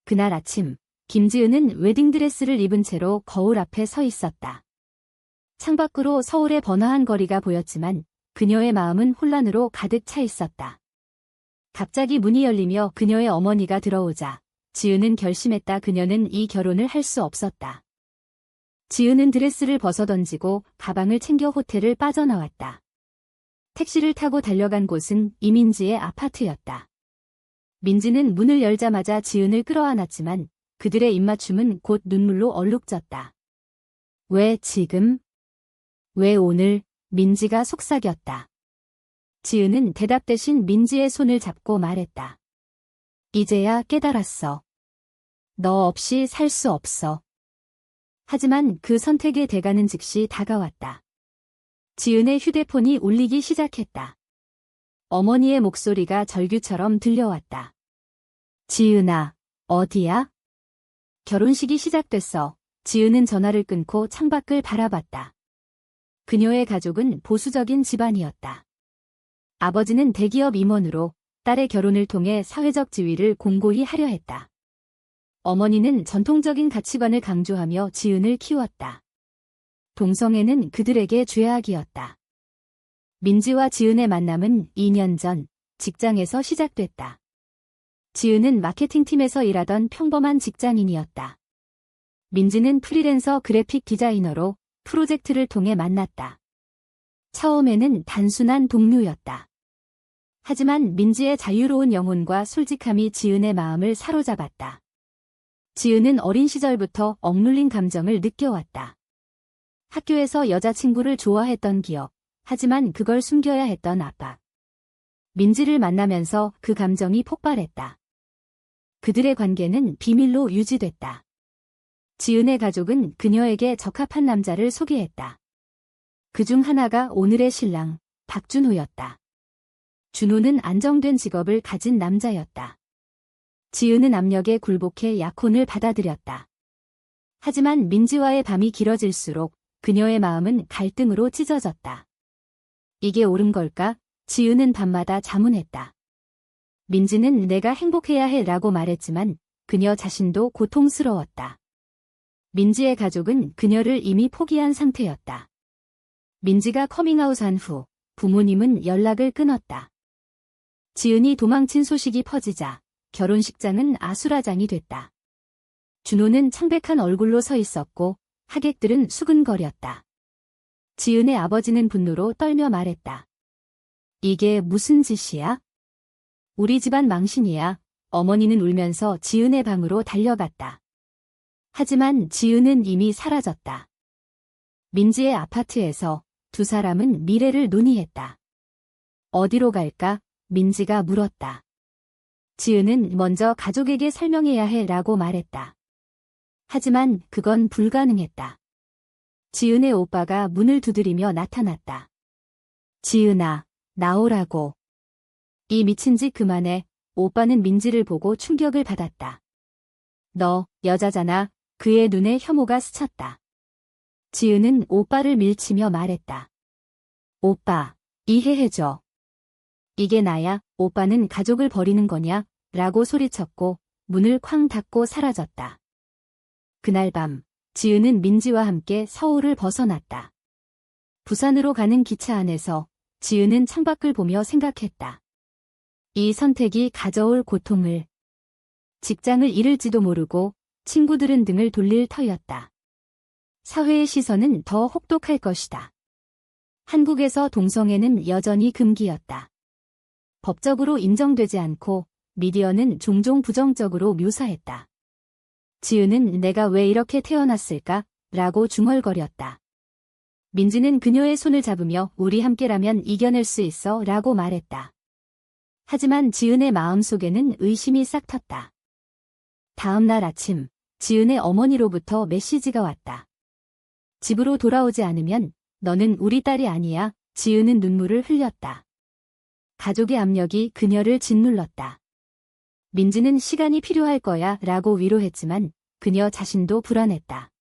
그날 아침, 김지은은 웨딩드레스를 입은 채로 거울 앞에 서 있었다. 창밖으로 서울의 번화한 거리가 보였지만 그녀의 마음은 혼란으로 가득 차 있었다. 갑자기 문이 열리며 그녀의 어머니가 들어오자 지은은 결심했다. 그녀는 이 결혼을 할 수 없었다. 지은은 드레스를 벗어던지고 가방을 챙겨 호텔을 빠져나왔다. 택시를 타고 달려간 곳은 이민지의 아파트였다. 민지는 문을 열자마자 지은을 끌어안았지만 그들의 입맞춤은 곧 눈물로 얼룩졌다. 왜 지금? 왜 오늘? 민지가 속삭였다. 지은은 대답 대신 민지의 손을 잡고 말했다. 이제야 깨달았어. 너 없이 살 수 없어. 하지만 그 선택의 대가는 즉시 다가왔다. 지은의 휴대폰이 울리기 시작했다. 어머니의 목소리가 절규처럼 들려왔다. 지은아, 어디야? 결혼식이 시작됐어. 지은은 전화를 끊고 창밖을 바라봤다. 그녀의 가족은 보수적인 집안이었다. 아버지는 대기업 임원으로 딸의 결혼을 통해 사회적 지위를 공고히 하려 했다. 어머니는 전통적인 가치관을 강조하며 지은을 키웠다. 동성애는 그들에게 죄악이었다. 민지와 지은의 만남은 2년 전 직장에서 시작됐다. 지은은 마케팅팀에서 일하던 평범한 직장인이었다. 민지는 프리랜서 그래픽 디자이너로 프로젝트를 통해 만났다. 처음에는 단순한 동료였다. 하지만 민지의 자유로운 영혼과 솔직함이 지은의 마음을 사로잡았다. 지은은 어린 시절부터 억눌린 감정을 느껴왔다. 학교에서 여자친구를 좋아했던 기억, 하지만 그걸 숨겨야 했던 압박. 민지를 만나면서 그 감정이 폭발했다. 그들의 관계는 비밀로 유지됐다. 지은의 가족은 그녀에게 적합한 남자를 소개했다. 그중 하나가 오늘의 신랑, 박준호였다. 준호는 안정된 직업을 가진 남자였다. 지은은 압력에 굴복해 약혼을 받아들였다. 하지만 민지와의 밤이 길어질수록 그녀의 마음은 갈등으로 찢어졌다. 이게 옳은 걸까? 지은은 밤마다 자문했다. 민지는 내가 행복해야 해 라고 말했지만 그녀 자신도 고통스러웠다. 민지의 가족은 그녀를 이미 포기한 상태였다. 민지가 커밍아웃한 후 부모님은 연락을 끊었다. 지은이 도망친 소식이 퍼지자 결혼식장은 아수라장이 됐다. 준호는 창백한 얼굴로 서 있었고 하객들은 수근거렸다. 지은의 아버지는 분노로 떨며 말했다. 이게 무슨 짓이야? 우리 집안 망신이야. 어머니는 울면서 지은의 방으로 달려갔다. 하지만 지은은 이미 사라졌다. 민지의 아파트에서 두 사람은 미래를 논의했다. 어디로 갈까? 민지가 물었다. 지은은 먼저 가족에게 설명해야 해 라고 말했다. 하지만 그건 불가능했다. 지은의 오빠가 문을 두드리며 나타났다. 지은아, 나오라고. 이 미친 짓 그만해. 오빠는 민지를 보고 충격을 받았다. 너, 여자잖아. 그의 눈에 혐오가 스쳤다. 지은은 오빠를 밀치며 말했다. 오빠, 이해해줘. 이게 나야? 오빠는 가족을 버리는 거냐? 라고 소리쳤고 문을 쾅 닫고 사라졌다. 그날 밤, 지은은 민지와 함께 서울을 벗어났다. 부산으로 가는 기차 안에서 지은은 창밖을 보며 생각했다. 이 선택이 가져올 고통을. 직장을 잃을지도 모르고 친구들은 등을 돌릴 터였다. 사회의 시선은 더 혹독할 것이다. 한국에서 동성애는 여전히 금기였다. 법적으로 인정되지 않고 미디어는 종종 부정적으로 묘사했다. 지은은 내가 왜 이렇게 태어났을까? 라고 중얼거렸다. 민지는 그녀의 손을 잡으며 우리 함께라면 이겨낼 수 있어 라고 말했다. 하지만 지은의 마음속에는 의심이 싹 텄다. 다음 날 아침, 지은의 어머니로부터 메시지가 왔다. 집으로 돌아오지 않으면 너는 우리 딸이 아니야. 지은은 눈물을 흘렸다. 가족의 압력이 그녀를 짓눌렀다. 민지는 시간이 필요할 거야 라고 위로했지만 그녀 자신도 불안했다.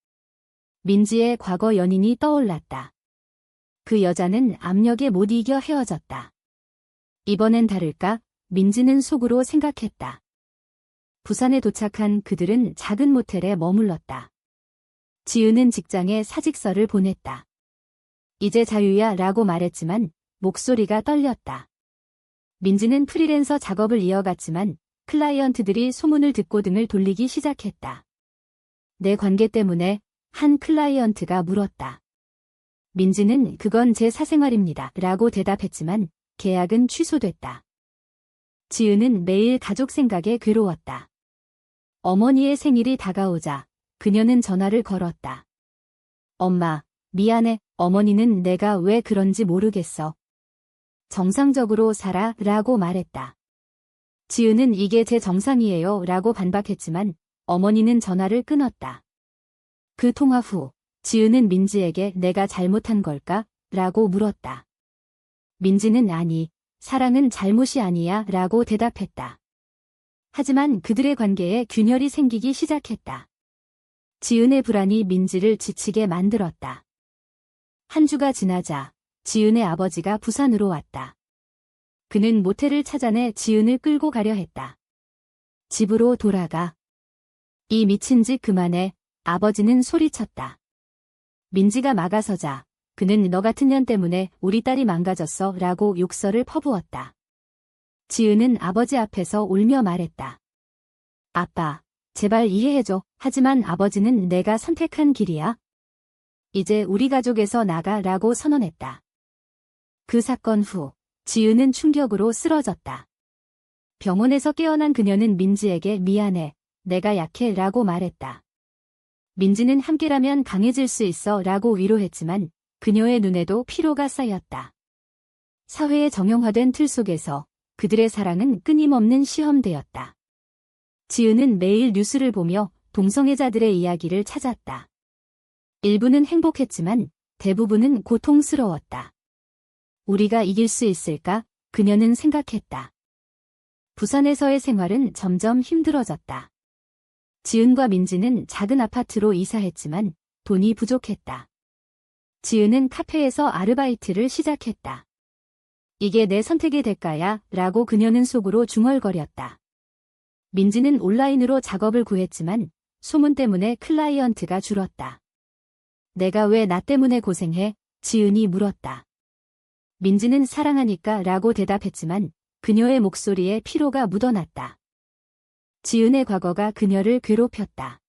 민지의 과거 연인이 떠올랐다. 그 여자는 압력에 못 이겨 헤어졌다. 이번엔 다를까? 민지는 속으로 생각했다. 부산에 도착한 그들은 작은 모텔에 머물렀다. 지은은 직장에 사직서를 보냈다. 이제 자유야 라고 말했지만 목소리가 떨렸다. 민지는 프리랜서 작업을 이어갔지만 클라이언트들이 소문을 듣고 등을 돌리기 시작했다. 내 관계 때문에 한 클라이언트가 물었다. 민지는 그건 제 사생활입니다 라고 대답했지만 계약은 취소됐다. 지은은 매일 가족 생각에 괴로웠다. 어머니의 생일이 다가오자 그녀는 전화를 걸었다. 엄마, 미안해. 어머니는 내가 왜 그런지 모르겠어. 정상적으로 살아 라고 말했다. 지은은 이게 제 정상이에요 라고 반박했지만 어머니는 전화를 끊었다. 그 통화 후 지은은 민지에게 내가 잘못한 걸까? 라고 물었다. 민지는 아니, 사랑은 잘못이 아니야 라고 대답했다. 하지만 그들의 관계에 균열이 생기기 시작했다. 지은의 불안이 민지를 지치게 만들었다. 한 주가 지나자 지은의 아버지가 부산으로 왔다. 그는 모텔을 찾아내 지은을 끌고 가려 했다. 집으로 돌아가. 이 미친 짓 그만해. 아버지는 소리쳤다. 민지가 막아서자 그는 너 같은 년 때문에 우리 딸이 망가졌어 라고 욕설을 퍼부었다. 지은은 아버지 앞에서 울며 말했다. 아빠, 제발 이해해줘. 하지만 아버지는 내가 선택한 길이야. 이제 우리 가족에서 나가 라고 선언했다. 그 사건 후 지은은 충격으로 쓰러졌다. 병원에서 깨어난 그녀는 민지에게 미안해. 내가 약해 라고 말했다. 민지는 함께라면 강해질 수 있어 라고 위로했지만 그녀의 눈에도 피로가 쌓였다. 사회의 정형화된 틀 속에서 그들의 사랑은 끊임없는 시험대였다. 지은은 매일 뉴스를 보며 동성애자들의 이야기를 찾았다. 일부는 행복했지만 대부분은 고통스러웠다. 우리가 이길 수 있을까? 그녀는 생각했다. 부산에서의 생활은 점점 힘들어졌다. 지은과 민지는 작은 아파트로 이사했지만 돈이 부족했다. 지은은 카페에서 아르바이트를 시작했다. 이게 내 선택의 대가야 라고 그녀는 속으로 중얼거렸다. 민지는 온라인으로 작업을 구했지만 소문 때문에 클라이언트가 줄었다. 내가 왜 나 때문에 고생해? 지은이 물었다. 민지는 사랑하니까 라고 대답했지만 그녀의 목소리에 피로가 묻어났다. 지은의 과거가 그녀를 괴롭혔다.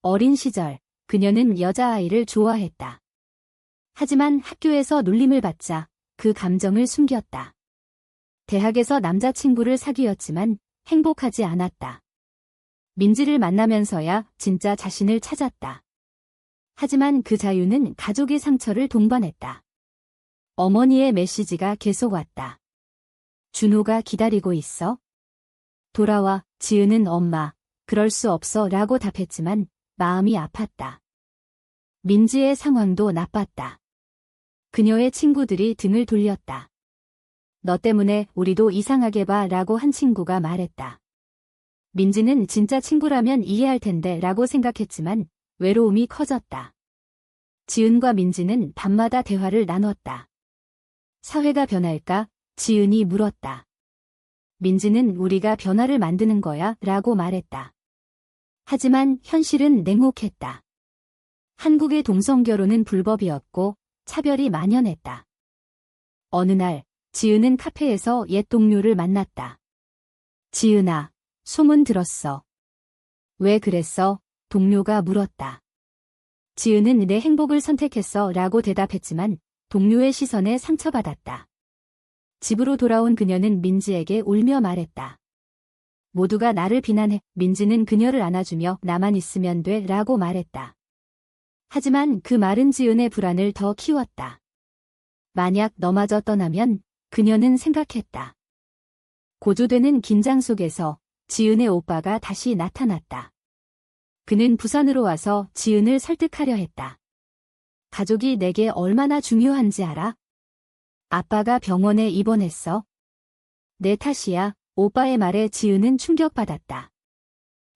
어린 시절 그녀는 여자아이를 좋아했다. 하지만 학교에서 놀림을 받자 그 감정을 숨겼다. 대학에서 남자친구를 사귀었지만 행복하지 않았다. 민지를 만나면서야 진짜 자신을 찾았다. 하지만 그 자유는 가족의 상처를 동반했다. 어머니의 메시지가 계속 왔다. 준호가 기다리고 있어? 돌아와. 지은은 엄마, 그럴 수 없어 라고 답했지만 마음이 아팠다. 민지의 상황도 나빴다. 그녀의 친구들이 등을 돌렸다. 너 때문에 우리도 이상하게 봐 라고 한 친구가 말했다. 민지는 진짜 친구라면 이해할 텐데 라고 생각했지만 외로움이 커졌다. 지은과 민지는 밤마다 대화를 나눴다. 사회가 변할까? 지은이 물었다. 민지는 우리가 변화를 만드는 거야 라고 말했다. 하지만 현실은 냉혹했다. 한국의 동성결혼은 불법이었고 차별이 만연했다. 어느 날 지은은 카페에서 옛 동료를 만났다. 지은아, 소문 들었어. 왜 그랬어? 동료가 물었다. 지은은 내 행복을 선택했어 라고 대답했지만 동료의 시선에 상처받았다. 집으로 돌아온 그녀는 민지에게 울며 말했다. 모두가 나를 비난해. 민지는 그녀를 안아주며 나만 있으면 돼 라고 말했다. 하지만 그 말은 지은의 불안을 더 키웠다. 만약 너마저 떠나면 그녀는 생각했다. 고조되는 긴장 속에서 지은의 오빠가 다시 나타났다. 그는 부산으로 와서 지은을 설득하려 했다. 가족이 내게 얼마나 중요한지 알아? 아빠가 병원에 입원했어. 내 탓이야. 오빠의 말에 지은은 충격받았다.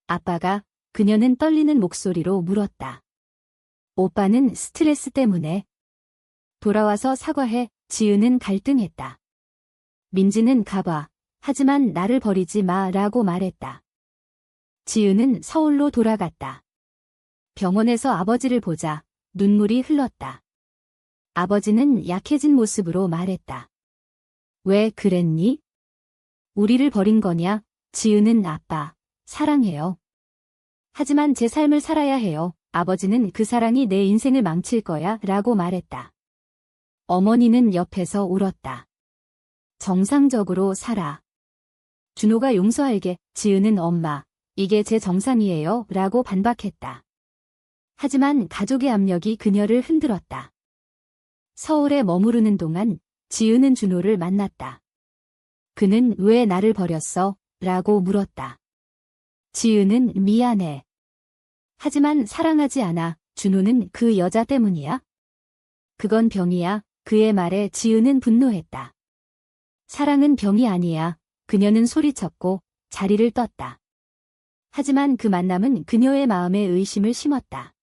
아빠가? 그녀는 떨리는 목소리로 물었다. 오빠는 스트레스 때문에. 돌아와서 사과해. 지은은 갈등했다. 민지는 가봐. 하지만 나를 버리지 마 라고 말했다. 지은은 서울로 돌아갔다. 병원에서 아버지를 보자 눈물이 흘렀다. 아버지는 약해진 모습으로 말했다. 왜 그랬니? 우리를 버린 거냐? 지은은 아빠, 사랑해요. 하지만 제 삶을 살아야 해요. 아버지는 그 사랑이 내 인생을 망칠 거야 라고 말했다. 어머니는 옆에서 울었다. 정상적으로 살아. 준호가 용서할게. 지은은 엄마, 이게 제 정상이에요 라고 반박했다. 하지만 가족의 압력이 그녀를 흔들었다. 서울에 머무르는 동안 지은은 준호를 만났다. 그는 왜 나를 버렸어? 라고 물었다. 지은은 미안해. 하지만 사랑하지 않아. 준호는 그 여자 때문이야? 그건 병이야. 그의 말에 지은은 분노했다. 사랑은 병이 아니야. 그녀는 소리쳤고 자리를 떴다. 하지만 그 만남은 그녀의 마음에 의심을 심었다.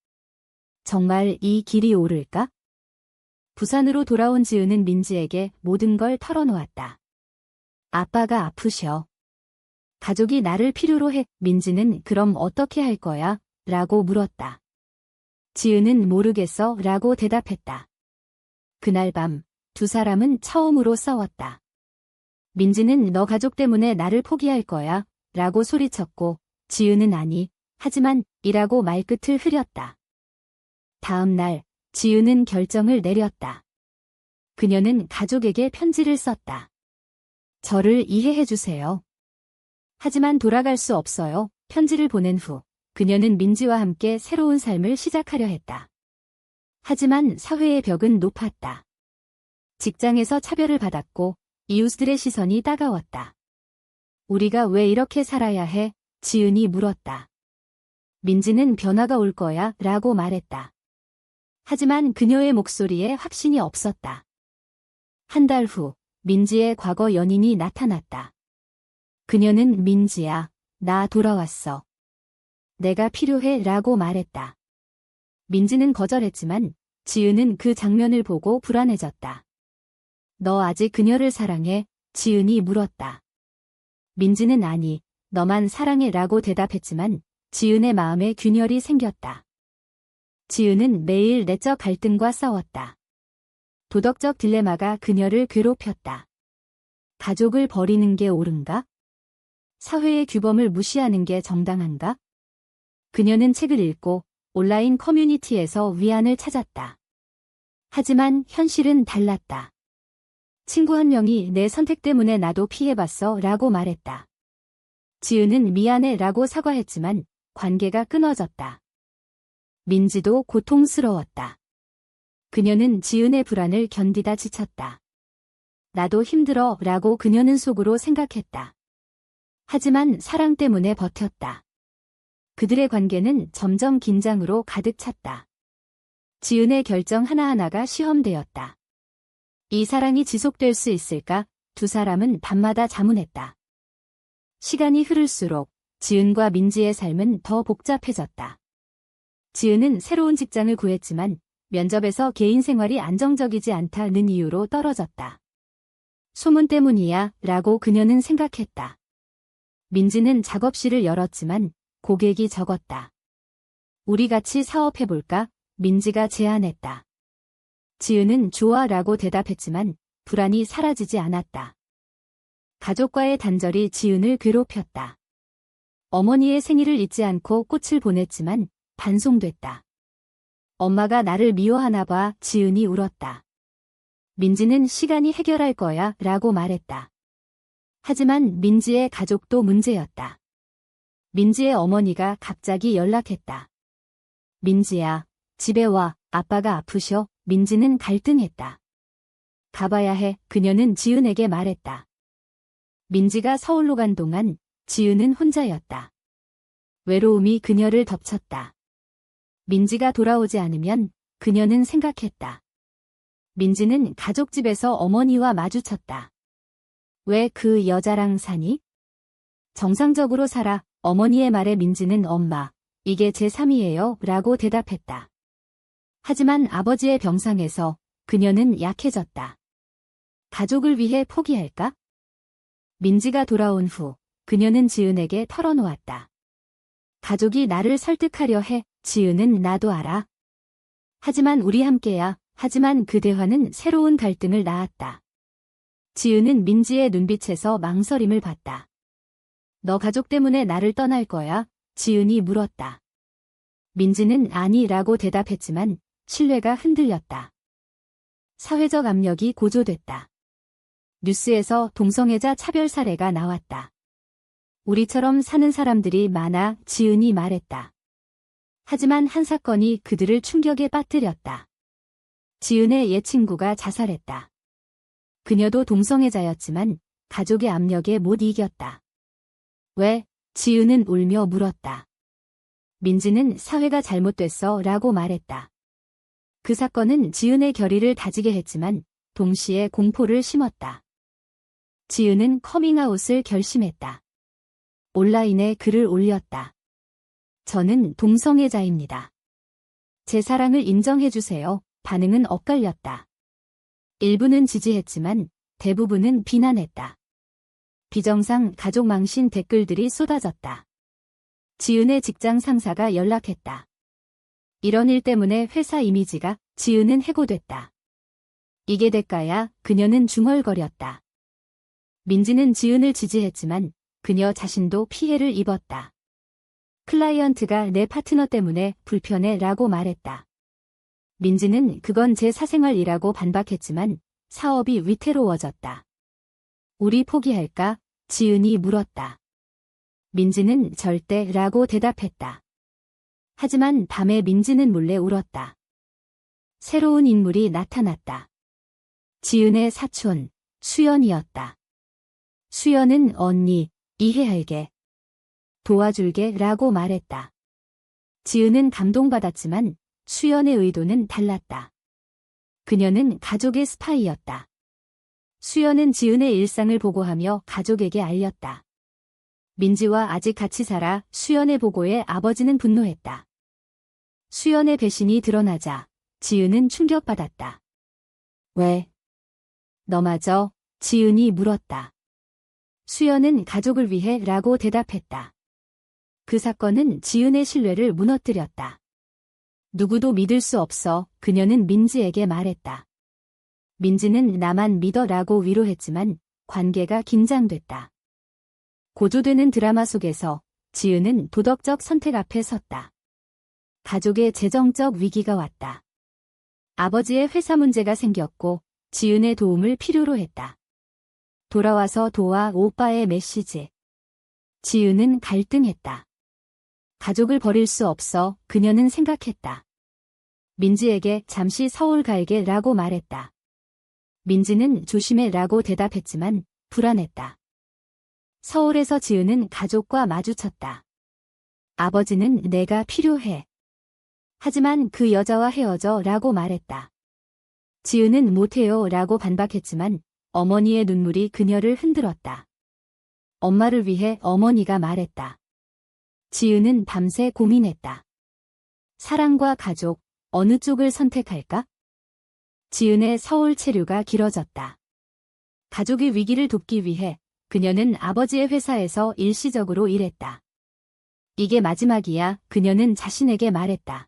정말 이 길이 옳을까? 부산으로 돌아온 지은은 민지에게 모든 걸 털어놓았다. 아빠가 아프셔. 가족이 나를 필요로 해. 민지는 그럼 어떻게 할 거야? 라고 물었다. 지은은 모르겠어 라고 대답했다. 그날 밤 두 사람은 처음으로 싸웠다. 민지는 너 가족 때문에 나를 포기할 거야 라고 소리쳤고 지은은 아니, 하지만 이라고 말끝을 흐렸다. 다음 날 지은은 결정을 내렸다. 그녀는 가족에게 편지를 썼다. 저를 이해해 주세요. 하지만 돌아갈 수 없어요. 편지를 보낸 후 그녀는 민지와 함께 새로운 삶을 시작하려 했다. 하지만 사회의 벽은 높았다. 직장에서 차별을 받았고 이웃들의 시선이 따가웠다. 우리가 왜 이렇게 살아야 해? 지은이 물었다. 민지는 변화가 올 거야 라고 말했다. 하지만 그녀의 목소리에 확신이 없었다. 한 달 후 민지의 과거 연인이 나타났다. 그녀는 민지야, 나 돌아왔어. 내가 필요해 라고 말했다. 민지는 거절했지만 지은은 그 장면을 보고 불안해졌다. 너 아직 그녀를 사랑해? 지은이 물었다. 민지는 아니, 너만 사랑해 라고 대답했지만 지은의 마음에 균열이 생겼다. 지은은 매일 내적 갈등과 싸웠다. 도덕적 딜레마가 그녀를 괴롭혔다. 가족을 버리는 게 옳은가? 사회의 규범을 무시하는 게 정당한가? 그녀는 책을 읽고 온라인 커뮤니티에서 위안을 찾았다. 하지만 현실은 달랐다. 친구 한 명이 내 선택 때문에 나도 피해봤어 라고 말했다. 지은은 미안해 라고 사과했지만 관계가 끊어졌다. 민지도 고통스러웠다. 그녀는 지은의 불안을 견디다 지쳤다. 나도 힘들어 라고 그녀는 속으로 생각했다. 하지만 사랑 때문에 버텼다. 그들의 관계는 점점 긴장으로 가득 찼다. 지은의 결정 하나하나가 시험되었다. 이 사랑이 지속될 수 있을까? 두 사람은 밤마다 자문했다. 시간이 흐를수록 지은과 민지의 삶은 더 복잡해졌다. 지은은 새로운 직장을 구했지만 면접에서 개인 생활이 안정적이지 않다는 이유로 떨어졌다. 소문 때문이야 라고 그녀는 생각했다. 민지는 작업실을 열었지만 고객이 적었다. 우리 같이 사업해볼까? 민지가 제안했다. 지은은 좋아 라고 대답했지만 불안이 사라지지 않았다. 가족과의 단절이 지은을 괴롭혔다. 어머니의 생일을 잊지 않고 꽃을 보냈지만 반송됐다. 엄마가 나를 미워하나 봐. 지은이 울었다. 민지는 시간이 해결할 거야 라고 말했다. 하지만 민지의 가족도 문제였다. 민지의 어머니가 갑자기 연락했다. 민지야, 집에 와. 아빠가 아프셔. 민지는 갈등했다. 가봐야 해. 그녀는 지은에게 말했다. 민지가 서울로 간 동안 지은은 혼자였다. 외로움이 그녀를 덮쳤다. 민지가 돌아오지 않으면 그녀는 생각했다. 민지는 가족집에서 어머니와 마주쳤다. 왜 그 여자랑 사니? 정상적으로 살아. 어머니의 말에 민지는 엄마, 이게 제 삶이에요 라고 대답했다. 하지만 아버지의 병상에서 그녀는 약해졌다. 가족을 위해 포기할까? 민지가 돌아온 후 그녀는 지은에게 털어놓았다. 가족이 나를 설득하려 해. 지은은 나도 알아. 하지만 우리 함께야. 하지만 그 대화는 새로운 갈등을 낳았다. 지은은 민지의 눈빛에서 망설임을 봤다. 너 가족 때문에 나를 떠날 거야? 지은이 물었다. 민지는 아니라고 대답했지만 신뢰가 흔들렸다. 사회적 압력이 고조됐다. 뉴스에서 동성애자 차별 사례가 나왔다. 우리처럼 사는 사람들이 많아. 지은이 말했다. 하지만 한 사건이 그들을 충격에 빠뜨렸다. 지은의 옛 친구가 자살했다. 그녀도 동성애자였지만 가족의 압력에 못 이겼다. 왜? 지은은 울며 물었다. 민지는 사회가 잘못됐어 라고 말했다. 그 사건은 지은의 결의를 다지게 했지만 동시에 공포를 심었다. 지은은 커밍아웃을 결심했다. 온라인에 글을 올렸다. 저는 동성애자입니다. 제 사랑을 인정해주세요. 반응은 엇갈렸다. 일부는 지지했지만 대부분은 비난했다. 비정상 가족 망신 댓글들이 쏟아졌다. 지은의 직장 상사가 연락했다. 이런 일 때문에 회사 이미지가. 지은은 해고됐다. 이게 대가야. 그녀는 중얼거렸다. 민지는 지은을 지지했지만 그녀 자신도 피해를 입었다. 클라이언트가 내 파트너 때문에 불편해 라고 말했다. 민지는 그건 제 사생활이라고 반박했지만 사업이 위태로워졌다. 우리 포기할까? 지은이 물었다. 민지는 절대 라고 대답했다. 하지만 밤에 민지는 몰래 울었다. 새로운 인물이 나타났다. 지은의 사촌, 수연이었다. 수연은 언니, 이해할게. 도와줄게 라고 말했다. 지은은 감동받았지만 수연의 의도는 달랐다. 그녀는 가족의 스파이였다. 수연은 지은의 일상을 보고하며 가족에게 알렸다. 민지와 아직 같이 살아. 수연의 보고에 아버지는 분노했다. 수연의 배신이 드러나자 지은은 충격받았다. 왜? 너마저? 지은이 물었다. 수연은 가족을 위해 라고 대답했다. 그 사건은 지은의 신뢰를 무너뜨렸다. 누구도 믿을 수 없어. 그녀는 민지에게 말했다. 민지는 나만 믿어 라고 위로했지만 관계가 긴장됐다. 고조되는 드라마 속에서 지은은 도덕적 선택 앞에 섰다. 가족의 재정적 위기가 왔다. 아버지의 회사 문제가 생겼고 지은의 도움을 필요로 했다. 돌아와서 도와 오빠의 메시지. 지은은 갈등했다. 가족을 버릴 수 없어. 그녀는 생각했다. 민지에게 잠시 서울 갈게 라고 말했다. 민지는 조심해 라고 대답했지만 불안했다. 서울에서 지은은 가족과 마주쳤다. 아버지는 내가 필요해. 하지만 그 여자와 헤어져 라고 말했다. 지은은 못해요 라고 반박했지만 어머니의 눈물이 그녀를 흔들었다. 엄마를 위해 어머니가 말했다. 지은은 밤새 고민했다. 사랑과 가족, 어느 쪽을 선택할까? 지은의 서울 체류가 길어졌다. 가족의 위기를 돕기 위해 그녀는 아버지의 회사에서 일시적으로 일했다. 이게 마지막이야. 그녀는 자신에게 말했다.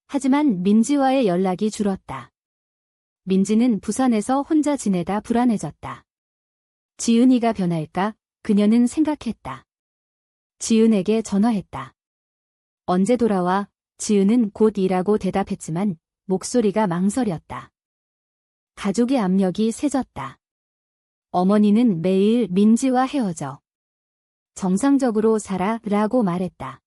하지만 민지와의 연락이 줄었다. 민지는 부산에서 혼자 지내다 불안해졌다. 지은이가 변할까? 그녀는 생각했다. 지은에게 전화했다. 언제 돌아와? 지은은 곧 일하고 대답했지만 목소리가 망설였다. 가족의 압력이 세졌다. 어머니는 매일 민지와 헤어져. 정상적으로 살아 라고 말했다.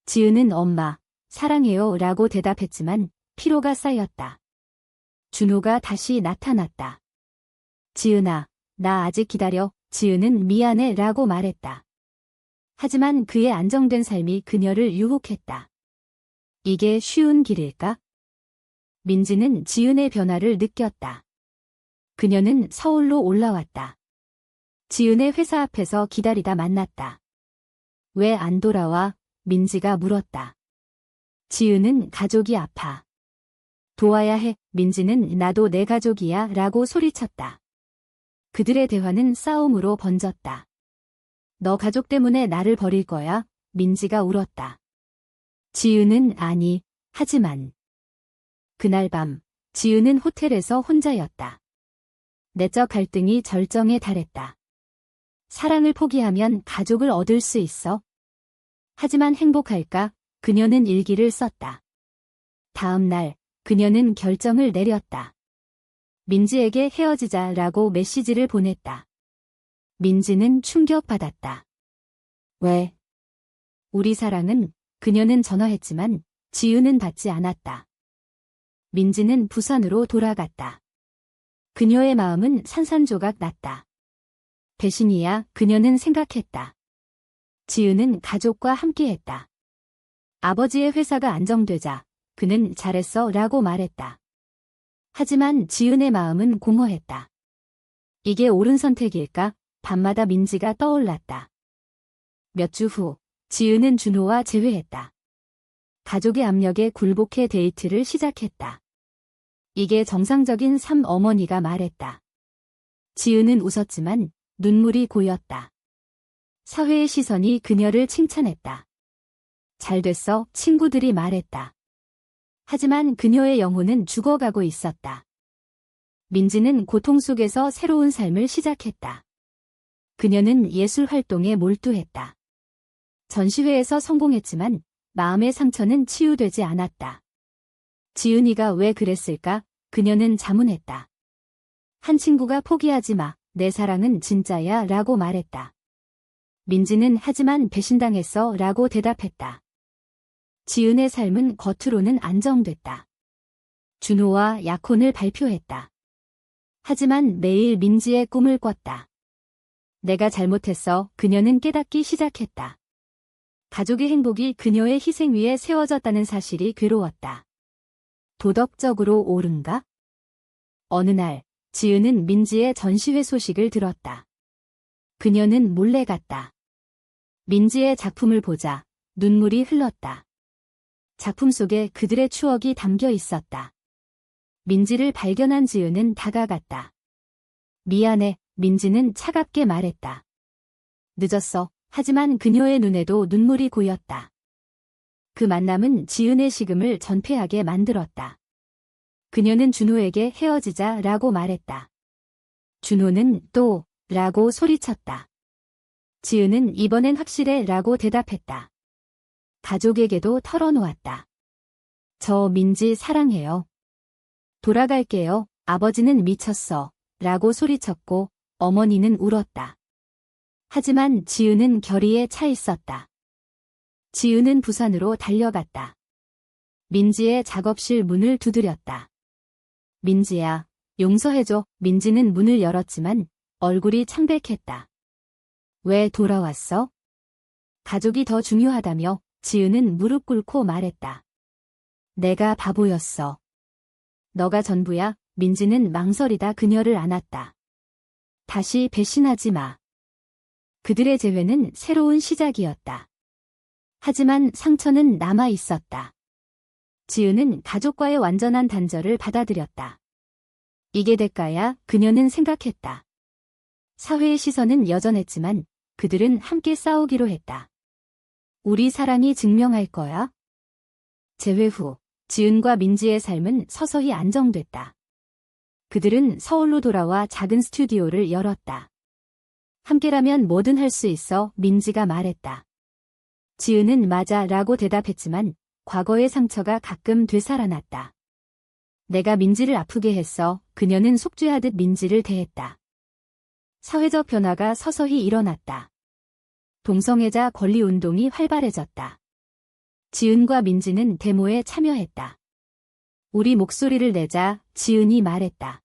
지은은 엄마, 사랑해요 라고 대답했지만 피로가 쌓였다. 준호가 다시 나타났다. 지은아, 나 아직 기다려. 지은은 미안해 라고 말했다. 하지만 그의 안정된 삶이 그녀를 유혹했다. 이게 쉬운 길일까? 민지는 지은의 변화를 느꼈다. 그녀는 서울로 올라왔다. 지은의 회사 앞에서 기다리다 만났다. 왜 안 돌아와? 민지가 물었다. 지은은 가족이 아파. 도와야 해. 민지는 나도 내 가족이야 라고 소리쳤다. 그들의 대화는 싸움으로 번졌다. 너 가족 때문에 나를 버릴 거야? 민지가 울었다. 지은은 아니, 하지만. 그날 밤, 지은은 호텔에서 혼자였다. 내적 갈등이 절정에 달했다. 사랑을 포기하면 가족을 얻을 수 있어. 하지만 행복할까? 그녀는 일기를 썼다. 다음 날, 그녀는 결정을 내렸다. 민지에게 헤어지자라고 메시지를 보냈다. 민지는 충격받았다. 왜? 우리 사랑은, 그녀는 전화했지만 지은은 받지 않았다. 민지는 부산으로 돌아갔다. 그녀의 마음은 산산조각 났다. 배신이야, 그녀는 생각했다. 지은은 가족과 함께했다. 아버지의 회사가 안정되자 그는 잘했어 라고 말했다. 하지만 지은의 마음은 공허했다. 이게 옳은 선택일까? 밤마다 민지가 떠올랐다. 몇 주 후, 지은은 준호와 재회했다. 가족의 압력에 굴복해 데이트를 시작했다. 이게 정상적인 삶, 어머니가 말했다. 지은은 웃었지만 눈물이 고였다. 사회의 시선이 그녀를 칭찬했다. 잘 됐어, 친구들이 말했다. 하지만 그녀의 영혼은 죽어가고 있었다. 민지는 고통 속에서 새로운 삶을 시작했다. 그녀는 예술 활동에 몰두했다. 전시회에서 성공했지만 마음의 상처는 치유되지 않았다. 지은이가 왜 그랬을까? 그녀는 자문했다. 한 친구가 포기하지 마, 내 사랑은 진짜야 라고 말했다. 민지는 하지만 배신당했어 라고 대답했다. 지은의 삶은 겉으로는 안정됐다. 준호와 약혼을 발표했다. 하지만 매일 민지의 꿈을 꿨다. 내가 잘못했어, 그녀는 깨닫기 시작했다. 가족의 행복이 그녀의 희생 위에 세워졌다는 사실이 괴로웠다. 도덕적으로 옳은가? 어느 날, 지은은 민지의 전시회 소식을 들었다. 그녀는 몰래 갔다. 민지의 작품을 보자 눈물이 흘렀다. 작품 속에 그들의 추억이 담겨 있었다. 민지를 발견한 지은은 다가갔다. 미안해, 민지는 차갑게 말했다. 늦었어. 하지만 그녀의 눈에도 눈물이 고였다. 그 만남은 지은의 식음을 전폐하게 만들었다. 그녀는 준호에게 헤어지자라고 말했다. 준호는 또 라고 소리쳤다. 지은은 이번엔 확실해 라고 대답했다. 가족에게도 털어놓았다. 저 민지 사랑해요. 돌아갈게요. 아버지는 미쳤어 라고 소리쳤고 어머니는 울었다. 하지만 지은은 결의에 차 있었다. 지은은 부산으로 달려갔다. 민지의 작업실 문을 두드렸다. 민지야, 용서해줘. 민지는 문을 열었지만 얼굴이 창백했다. 왜 돌아왔어? 가족이 더 중요하다며 지은은 무릎 꿇고 말했다. 내가 바보였어. 너가 전부야. 민지는 망설이다 그녀를 안았다. 다시 배신하지 마. 그들의 재회는 새로운 시작이었다. 하지만 상처는 남아 있었다. 지은은 가족과의 완전한 단절을 받아들였다. 이게 대가야, 그녀는 생각했다. 사회의 시선은 여전했지만 그들은 함께 싸우기로 했다. 우리 사랑이 증명할 거야. 재회 후, 지은과 민지의 삶은 서서히 안정됐다. 그들은 서울로 돌아와 작은 스튜디오를 열었다. 함께라면 뭐든 할 수 있어, 민지가 말했다. 지은은 맞아 라고 대답했지만 과거의 상처가 가끔 되살아났다. 내가 민지를 아프게 했어. 그녀는 속죄하듯 민지를 대했다. 사회적 변화가 서서히 일어났다. 동성애자 권리운동이 활발해졌다. 지은과 민지는 데모에 참여했다. 우리 목소리를 내자, 지은이 말했다.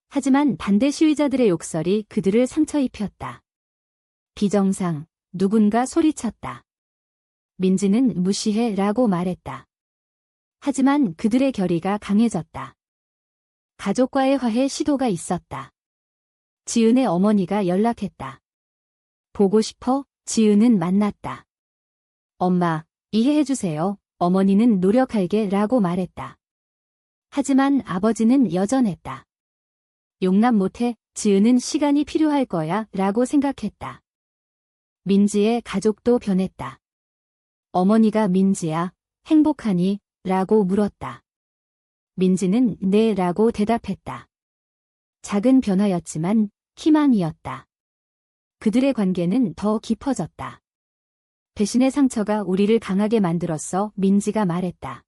하지만 반대 시위자들의 욕설이 그들을 상처 입혔다. 비정상, 누군가 소리쳤다. 민지는 무시해 라고 말했다. 하지만 그들의 결의가 강해졌다. 가족과의 화해 시도가 있었다. 지은의 어머니가 연락했다. 보고 싶어? 지은은 만났다. 엄마, 이해해주세요. 어머니는 노력할게 라고 말했다. 하지만 아버지는 여전했다. 용납 못해. 지은은 시간이 필요할 거야 라고 생각했다. 민지의 가족도 변했다. 어머니가 민지야, 행복하니? 라고 물었다. 민지는 네 라고 대답했다. 작은 변화였지만 희망이었다. 그들의 관계는 더 깊어졌다. 배신의 상처가 우리를 강하게 만들었어, 민지가 말했다.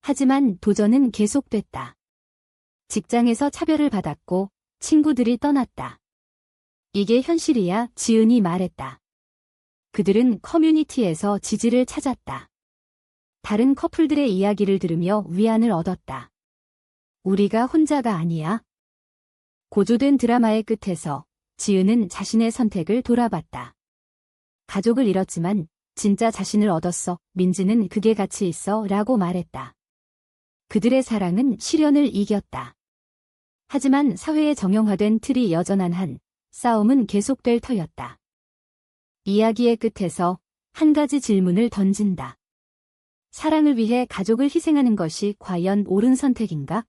하지만 도전은 계속됐다. 직장에서 차별을 받았고 친구들이 떠났다. 이게 현실이야, 지은이 말했다. 그들은 커뮤니티에서 지지를 찾았다. 다른 커플들의 이야기를 들으며 위안을 얻었다. 우리가 혼자가 아니야. 고조된 드라마의 끝에서 지은은 자신의 선택을 돌아봤다. 가족을 잃었지만 진짜 자신을 얻었어. 민지는 그게 가치 있어 라고 말했다. 그들의 사랑은 시련을 이겼다. 하지만 사회에 정형화된 틀이 여전한 한 싸움은 계속될 터였다. 이야기의 끝에서 한 가지 질문을 던진다. 사랑을 위해 가족을 희생하는 것이 과연 옳은 선택인가?